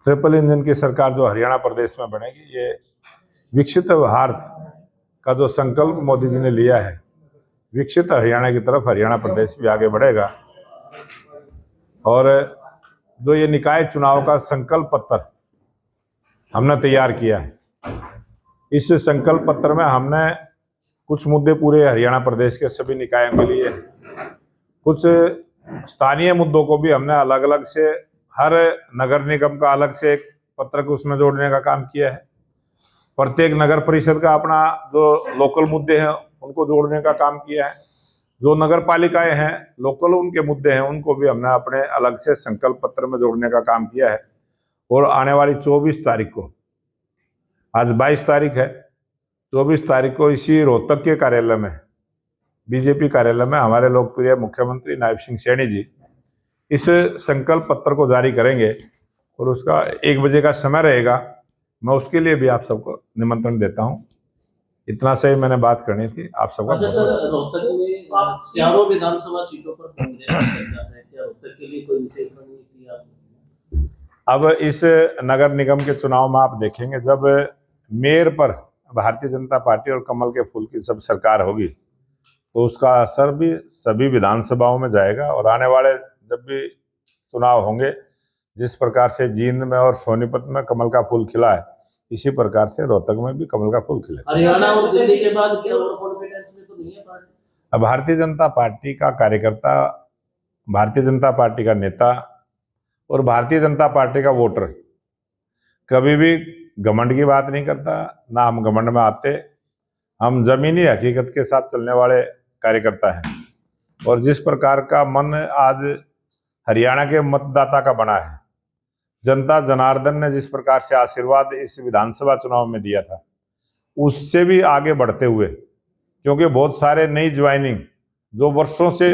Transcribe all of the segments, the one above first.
Triple engine की सरकार जो हरियाणा प्रदेश में बनेगी, ये विकसित भारत का जो संकल्प मोदी जी ने लिया है, विकसित हरियाणा की तरफ हरियाणा प्रदेश भी आगे बढ़ेगा। और जो ये निकाय चुनाव का संकल्प पत्र हमने तैयार किया है, इस संकल्प पत्र में हमने कुछ मुद्दे पूरे हरियाणा प्रदेश के सभी निकायों के लिए, कुछ स्थानीय मुद्दों को भी हमने अलग अलग से हर नगर निगम का अलग से एक पत्र को उसमें जोड़ने का काम किया है। प्रत्येक नगर परिषद का अपना जो लोकल मुद्दे हैं उनको जोड़ने का काम किया है। जो नगर पालिकाएं हैं लोकल, उनके मुद्दे हैं, उनको भी हमने अपने अलग से संकल्प पत्र में जोड़ने का काम किया है। और आने वाली 24 तारीख को, आज 22 तारीख है, 24 तारीख को इसी रोहतक के कार्यालय में, बीजेपी कार्यालय में, हमारे लोकप्रिय मुख्यमंत्री नायब सिंह सैनी जी इस संकल्प पत्र को जारी करेंगे और उसका 1 बजे का समय रहेगा। मैं उसके लिए भी आप सबको निमंत्रण देता हूं। इतना सही मैंने बात करनी थी आप सबका। अच्छा सर, रोहतक में चारों विधानसभा सीटों पर कांग्रेस है, क्या रोहतक के लिए कोई विशेष रणनीति आपने? अब इस नगर निगम के चुनाव में आप देखेंगे, जब मेयर पर भारतीय जनता पार्टी और कमल के फूल की सब सरकार होगी तो उसका असर भी सभी विधानसभाओं में जाएगा। और आने वाले जब भी चुनाव होंगे, जिस प्रकार से जींद में और सोनीपत में कमल का फूल खिला है, इसी प्रकार से रोहतक में भी कमल का फूल खिलेगा। हरियाणा और दिल्ली के बाद क्या और कॉन्फिडेंस में तो नहीं है पार्टी? अब भारतीय जनता पार्टी का कार्यकर्ता, भारतीय जनता पार्टी का नेता और भारतीय जनता पार्टी का वोटर कभी भी घमंड की बात नहीं करता, ना हम घमंड में आते। हम जमीनी हकीकत के साथ चलने वाले कार्यकर्ता हैं। और जिस प्रकार का मन आज हरियाणा के मतदाता का बना है, जनता जनार्दन ने जिस प्रकार से आशीर्वाद इस विधानसभा चुनाव में दिया था, उससे भी आगे बढ़ते हुए, क्योंकि बहुत सारे नई ज्वाइनिंग जो वर्षों से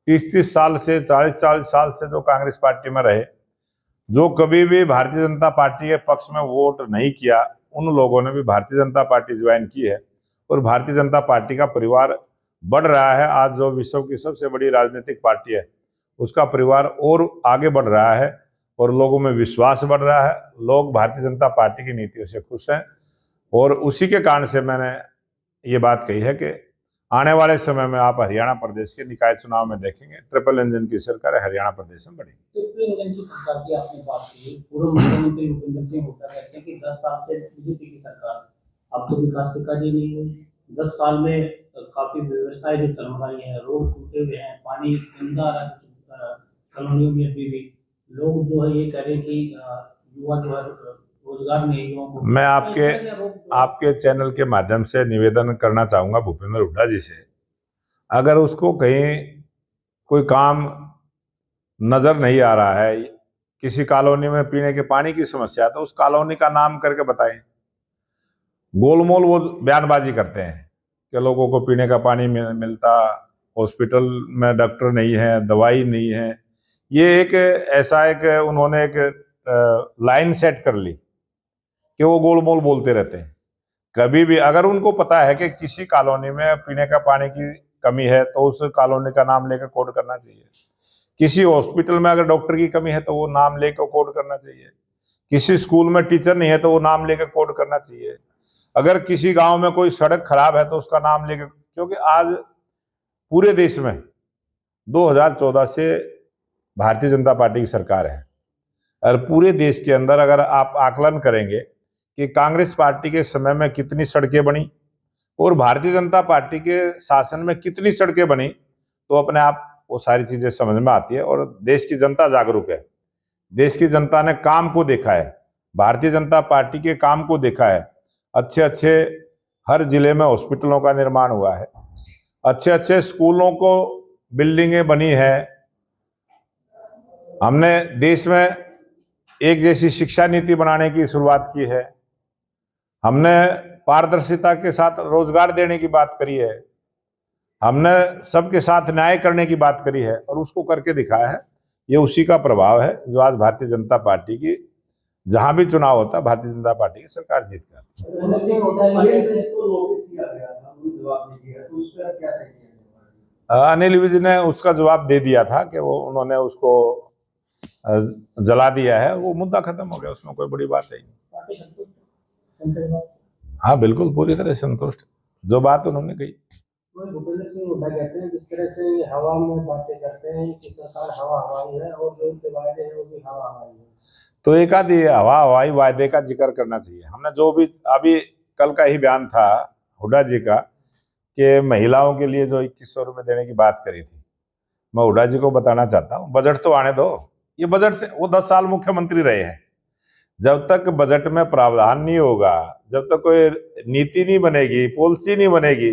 30-30 साल से 40-40 साल से जो कांग्रेस पार्टी में रहे, जो कभी भी भारतीय जनता पार्टी के पक्ष में वोट नहीं किया, उन लोगों ने भी भारतीय जनता पार्टी ज्वाइन की है और भारतीय जनता पार्टी का परिवार बढ़ रहा है। आज जो विश्व की सबसे बड़ी राजनीतिक पार्टी है, उसका परिवार और आगे बढ़ रहा है और लोगों में विश्वास बढ़ रहा है। लोग भारतीय जनता पार्टी की नीतियों से खुश हैं और उसी के कारण से मैंने ये बात कही है कि आने वाले समय में आप हरियाणा प्रदेश के निकाय चुनाव में देखेंगे ट्रिपल इंजन की सरकार हरियाणा प्रदेश में बनेगी। ट्रिपल इंजन की सरकार की आपने बात की, पूर्व मुख्यमंत्री भूपेंद्र सिंह हुड्डा कहते हैं कि 10 साल से बीजेपी की सरकार, अब तो विकास के कार्य नहीं हुए। 10 साल में काफी व्यवस्थाएं जो चल रही है, रोड टूटे हुए हैं, पानी गंदा आ रहा है कॉलोनियों में। अभी भी लोग जो है ये कह रहे हैं कि युवा जो है रोजगार नहीं, युवाओं को। मैं आपके चैनल के माध्यम से निवेदन करना चाहूंगा भूपेंद्र हुड्डा जी से, अगर उसको कहीं कोई काम नजर नहीं आ रहा है, किसी कॉलोनी में पीने के पानी की समस्या, तो उस कॉलोनी का नाम करके बताएं। गोलमोल वो बयानबाजी करते हैं कि लोगों को पीने का पानी मिलता, हॉस्पिटल में डॉक्टर नहीं है, दवाई नहीं है। ये एक ऐसा एक उन्होंने एक लाइन सेट कर ली कि वो गोलमोल बोलते रहते हैं। कभी भी अगर उनको पता है कि किसी कॉलोनी में पीने का पानी की कमी है तो उस कॉलोनी का नाम लेकर कोड करना चाहिए। किसी हॉस्पिटल में अगर डॉक्टर की कमी है तो वो नाम लेकर कोड करना चाहिए। किसी स्कूल में टीचर नहीं है तो वो नाम लेकर कोड करना चाहिए। अगर किसी गांव में कोई सड़क खराब है तो उसका नाम लेकर, क्योंकि आज पूरे देश में 2014 से भारतीय जनता पार्टी की सरकार है और पूरे देश के अंदर अगर आप आकलन करेंगे कि कांग्रेस पार्टी के समय में कितनी सड़कें बनी और भारतीय जनता पार्टी के शासन में कितनी सड़कें बनी, तो अपने आप वो सारी चीजें समझ में आती है। और देश की जनता जागरूक है, देश की जनता ने काम को देखा है, भारतीय जनता पार्टी के काम को देखा है। अच्छे अच्छे हर जिले में हॉस्पिटलों का निर्माण हुआ है, अच्छे अच्छे स्कूलों को बिल्डिंगें बनी है। हमने देश में एक जैसी शिक्षा नीति बनाने की शुरुआत की है। हमने पारदर्शिता के साथ रोजगार देने की बात करी है। हमने सबके साथ न्याय करने की बात करी है और उसको करके दिखाया है। ये उसी का प्रभाव है जो आज भारतीय जनता पार्टी की जहां भी चुनाव होता है भारतीय जनता पार्टी की सरकार जीत कर। अनिल विज ने उसका जवाब दे दिया था कि वो उन्होंने उसको जला दिया है, वो मुद्दा खत्म हो गया, उसमें कोई बड़ी बात है नहीं। पार्टी संतुष्ट है उनके बाद? हाँ बिल्कुल, पूरी तरह संतुष्ट, जो बात उन्होंने कही। वही भूपेंद्र सिंह हुड्डा कहते हैं जिस तरह से ये हवा में बातें करते हैं कि सरकार हवा हवाई है और जो उनके वायदे हैं वो भी हवा हवाई है। तो एक आधी हवा हवाई वायदे का जिक्र करना चाहिए। हमने जो भी अभी कल का ही बयान था हुड्डा जी का कि महिलाओं के लिए जो 2100 रुपये देने की बात करी थी, मैं हुड्डा जी को बताना चाहता हूँ, बजट तो आने दो। ये बजट से वो 10 साल मुख्यमंत्री रहे हैं, जब तक बजट में प्रावधान नहीं होगा, जब तक कोई नीति नहीं बनेगी, पॉलिसी नहीं बनेगी,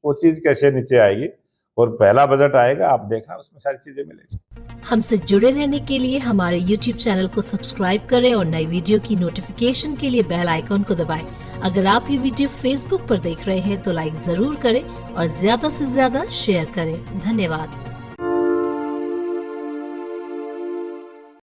वो चीज कैसे नीचे आएगी। और पहला बजट आएगा, आप देखना उसमें सारी चीजें मिलेगी। हमसे जुड़े रहने के लिए हमारे YouTube चैनल को सब्सक्राइब करें और नई वीडियो की नोटिफिकेशन के लिए बेल आइकॉन को दबाएं। अगर आप ये वीडियो Facebook पर देख रहे हैं तो लाइक जरूर करें और ज्यादा से ज्यादा शेयर करें। धन्यवाद।